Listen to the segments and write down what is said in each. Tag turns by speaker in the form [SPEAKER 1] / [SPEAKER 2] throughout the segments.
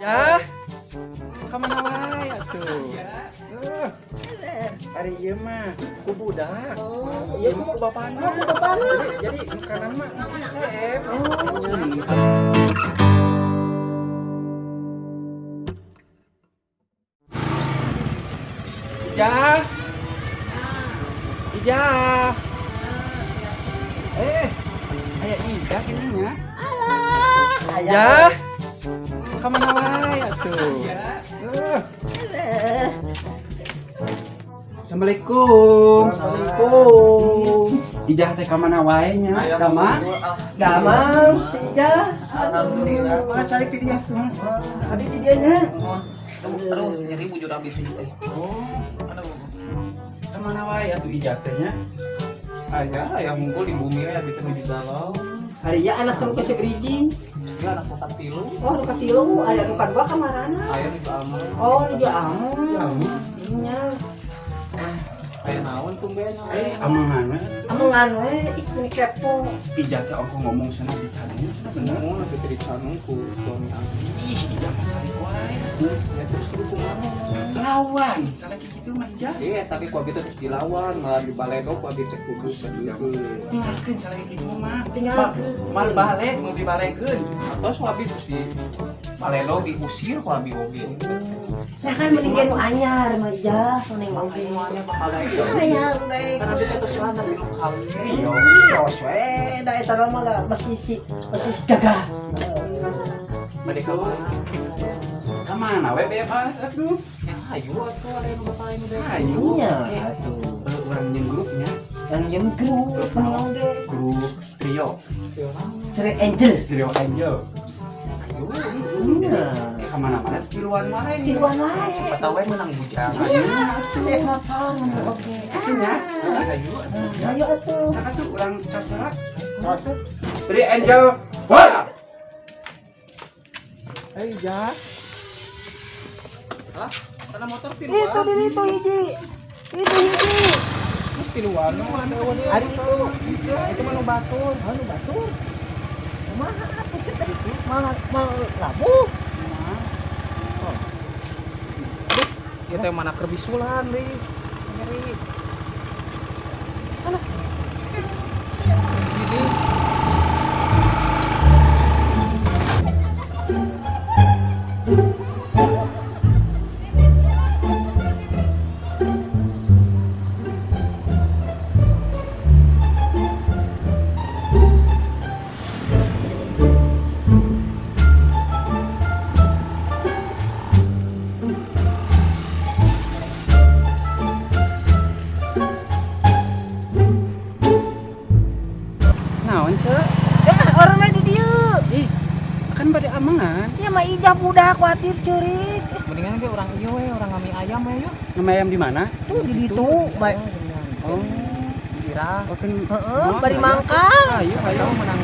[SPEAKER 1] Ya, kamana wae atuh. Ari ieu mah ku budak. Ieu ku bapana. Jadi kanan mah CF. Ya. Ija. Aya Ija gini nya. Ya. Kamana wae atuh. Assalamualaikum.
[SPEAKER 2] Assalamualaikum.
[SPEAKER 1] Ijah teh kamana wae nya? Damang.
[SPEAKER 2] Si Ija.
[SPEAKER 1] Alhamdulillah.
[SPEAKER 2] Mana cari ke dia? Tadi di dia nya.
[SPEAKER 3] Aduh, nyeri bujur abis ini. Aduh,
[SPEAKER 1] Kamana wae atuh Ijah teh nya?
[SPEAKER 3] ayah ngumpul di bumi ya, abis di dalam.
[SPEAKER 2] Hari ya anak kamu ke sebriding.
[SPEAKER 3] Dia anak kota tilu.
[SPEAKER 2] Oh, nu katilu, aya nu kadua kamarana.
[SPEAKER 3] Ayah di Amal.
[SPEAKER 2] Oh, dia amun. Iya.
[SPEAKER 3] Ayah naon tumben.
[SPEAKER 1] Amangan we.
[SPEAKER 2] Amungan we ikut kepo.
[SPEAKER 1] Ijah teh ongko ngomong sana di Canu sana bener.
[SPEAKER 3] Namun nanti cerita nungku suami aku.
[SPEAKER 1] Ih, Ijah mah cari wae.
[SPEAKER 3] Ya terus suruh kumaha.
[SPEAKER 1] Lawan, salah gitu mah Ijah.
[SPEAKER 3] Iya, tapi ku abis terus dilawan, malah di baledo ku abis cek kudu
[SPEAKER 1] Tinggalkeun salah gitu mah.
[SPEAKER 2] Tinggalkeun.
[SPEAKER 1] Mal balik mau dibalekeun.
[SPEAKER 3] atau su abis terus di baledo diusir ku abis mobil.
[SPEAKER 2] Nah kan mendingan nu anyar mah Ija, soneng oge. Anyar udah.
[SPEAKER 3] Kan abis terus sana di lokal.
[SPEAKER 1] Iya.
[SPEAKER 2] Tos we, da eta mah lah masih gagah.
[SPEAKER 1] Bade ka mana? Ka mana we bebas atuh.
[SPEAKER 3] Ya ayo atuh ada yang bapain udah.
[SPEAKER 1] Ayo.
[SPEAKER 2] Iya, atuh.
[SPEAKER 1] Urang nyeun grupnya.
[SPEAKER 2] Yang jem grup menang ge.
[SPEAKER 1] Grup trio.
[SPEAKER 2] Cari Angel.
[SPEAKER 1] Trio Angel.
[SPEAKER 3] Ayo.
[SPEAKER 2] Iya.
[SPEAKER 1] Ka mana-mana tiluan wae ini.
[SPEAKER 2] Tiluan wae.
[SPEAKER 3] Siapa tahu yang menang bujang.
[SPEAKER 2] Iya, naik motor oke.
[SPEAKER 1] Atunya.
[SPEAKER 3] Ayo.
[SPEAKER 2] Ayo atuh.
[SPEAKER 1] Saka tuh urang kaserak.
[SPEAKER 2] Tos.
[SPEAKER 1] Trio Angel. Wah. Ijah.
[SPEAKER 3] Hah? Karena motor
[SPEAKER 2] Itu
[SPEAKER 3] tiluan.
[SPEAKER 2] di itu hiji. Itu hiji.
[SPEAKER 3] Terus tiluan nu ada eueun.
[SPEAKER 2] Ari itu mah nu batur, nu batur. Kumaha atuh sih tadi itu? Malah labu.
[SPEAKER 3] Kita yang mana kerbisulan nih. Nyeri.
[SPEAKER 2] Mana?
[SPEAKER 3] Gini.
[SPEAKER 1] Naon, Cek?
[SPEAKER 2] Orang lagi di dieu.
[SPEAKER 1] Ih, kan bade amangan.
[SPEAKER 2] Ya mah ijah budak khawatir ceurik.
[SPEAKER 3] Mendingan ge orang ieu we, orang ngami ayam we yuk.
[SPEAKER 1] Nama ayam di mana?
[SPEAKER 2] Tuh di ditu, baik.
[SPEAKER 1] Oh,
[SPEAKER 3] Dirah.
[SPEAKER 1] oke.
[SPEAKER 2] Heeh, bari mangkal.
[SPEAKER 1] Ayo, ayo.
[SPEAKER 3] Menang.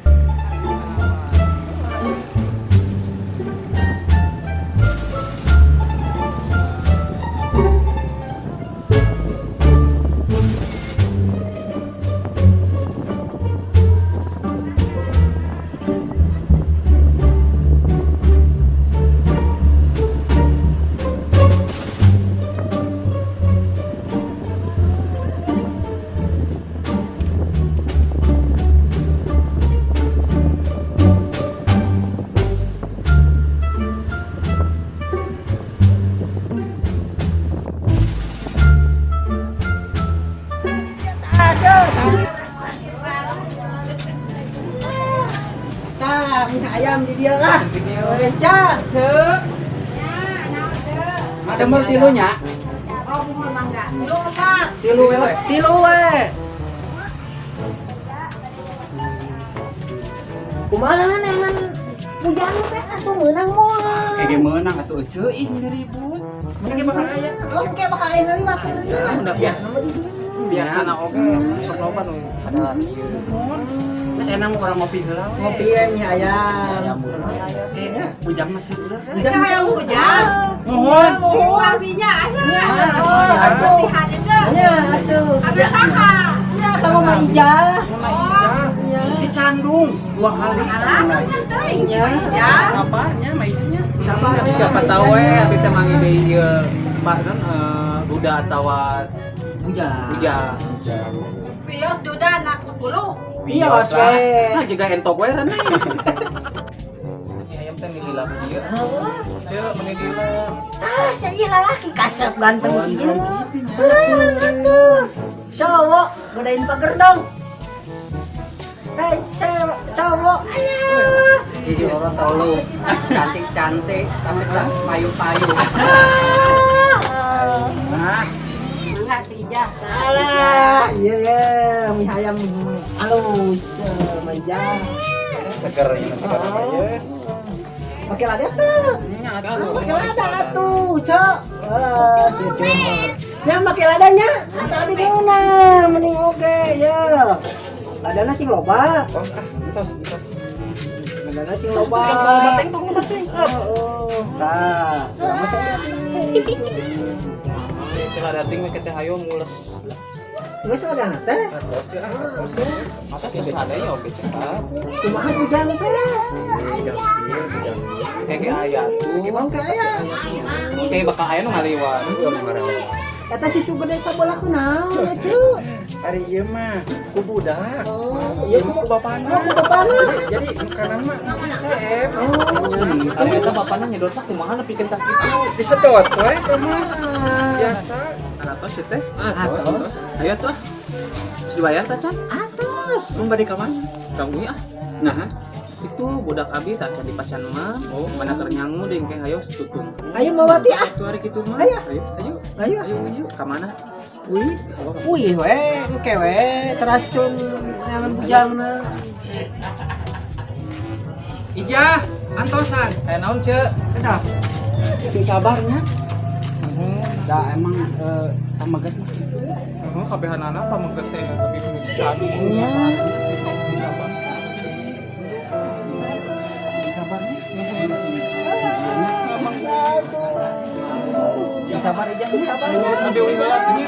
[SPEAKER 2] Tah, minta ayam di dia lah. Wes cah,
[SPEAKER 1] Cek. Sambal tilunya.
[SPEAKER 2] Oh, mohon mangga. Tilu opat.
[SPEAKER 1] Tilu we.
[SPEAKER 2] Tilu we. Kumaha nengan hujan teh atuh meunang moal.
[SPEAKER 1] Kayak menang atuh ceuing diribut. Mending bakal aya.
[SPEAKER 2] Oke bakal aya lima keur.
[SPEAKER 3] Ya, udah biasa. Biasa na oge, sok loba nu ada ieu.
[SPEAKER 1] Mas enang urang ngopi heula we.
[SPEAKER 2] Ngopi nya ayam.
[SPEAKER 3] Ayam murah.
[SPEAKER 1] Eh, bujang masih udah kan?
[SPEAKER 2] Hujan aya hujan.
[SPEAKER 1] Nuhun.
[SPEAKER 4] Wabinya aja.
[SPEAKER 2] Atuh.
[SPEAKER 4] Bersihannya cek.
[SPEAKER 2] Ya, atuh.
[SPEAKER 4] Ada saha.
[SPEAKER 2] Ya, sama Mak Ija.
[SPEAKER 1] Dicandung 2 kali.
[SPEAKER 4] Alah, nya teuing si
[SPEAKER 2] Ya.
[SPEAKER 4] Ija.
[SPEAKER 1] Apanya maisnya?
[SPEAKER 2] Sabar ya.
[SPEAKER 3] Siapa tahu abi teh mangi deui ieu Pak non duda atawa
[SPEAKER 2] Bujang.
[SPEAKER 3] bujang.
[SPEAKER 4] Pios duda anak 10.
[SPEAKER 2] Iya,
[SPEAKER 3] Bios lah.
[SPEAKER 2] Mas.
[SPEAKER 3] Nah juga entok we rana. Ayam teh nilap ieu. Ceu meni dilap.
[SPEAKER 2] Ah, saya lalaki kasep ganteng
[SPEAKER 3] Oh,
[SPEAKER 2] gitu.
[SPEAKER 3] gitu.
[SPEAKER 2] Cowok, godain pagar dong. Hei, cowok, ayo.
[SPEAKER 3] Jadi orang tahu lu cantik-cantik tapi tak payu-payu.
[SPEAKER 2] Nah,
[SPEAKER 4] Enggak si Ija.
[SPEAKER 2] alah, iya, mie ayam halus, manja.
[SPEAKER 3] Seger ini seger ieu.
[SPEAKER 2] Pakai lada tuh. Pakai lada tuh, cok. Yang pakai ladanya, tapi gimana? Mending oke, ya. Ladana sing loba.
[SPEAKER 3] Oh, entos.
[SPEAKER 2] Ladana sing loba.
[SPEAKER 3] Tong bateng.
[SPEAKER 2] Nah, sama saya.
[SPEAKER 3] Kita dating we teh hayo mules.
[SPEAKER 2] Geus ladana teh.
[SPEAKER 3] Atos ya. Masa sih ada ya oke cepat.
[SPEAKER 2] Kumaha bujang teh?
[SPEAKER 3] Kayak aya tuh.
[SPEAKER 2] Emang kaya.
[SPEAKER 3] Kayak bakal aya nu ngaliwat.
[SPEAKER 2] Kata si gede sabelah kunaon, cu.
[SPEAKER 1] Hari ieu mah ku budak.
[SPEAKER 2] Oh,
[SPEAKER 1] Iya ku bapana.
[SPEAKER 2] Ku bapana.
[SPEAKER 1] Jadi makanan mah saeb.
[SPEAKER 3] Ari eta bapana nyedot mah kumaha nepikeun tak kitu.
[SPEAKER 1] Disedot we teh mah. Biasa.
[SPEAKER 3] Atos ya teh.
[SPEAKER 2] Atos.
[SPEAKER 3] Ayo tuh. Geus dibayar ta can?
[SPEAKER 2] Atos.
[SPEAKER 1] Mun bade ka mana?
[SPEAKER 3] Ganggu ah. Nah, itu budak abi tak can dipasan mah. Oh, mana keur nyangu deung ke hayo tutung.
[SPEAKER 2] Ayo mawati ah.
[SPEAKER 3] Itu hari kitu mah.
[SPEAKER 2] Ayo.
[SPEAKER 3] Ayo.
[SPEAKER 2] Ayo.
[SPEAKER 3] Ka mana?
[SPEAKER 2] Wih. Wih we, engke we terascun nyangan bujangna.
[SPEAKER 1] Ija, antosan.
[SPEAKER 3] Naon ce?
[SPEAKER 1] Kenapa?
[SPEAKER 3] Si sabarnya.
[SPEAKER 1] Da emang pamagat mah.
[SPEAKER 3] Kabehanana pameget teh abi pisan.
[SPEAKER 2] Sabar aja, sabar.
[SPEAKER 3] Tapi ulah nya.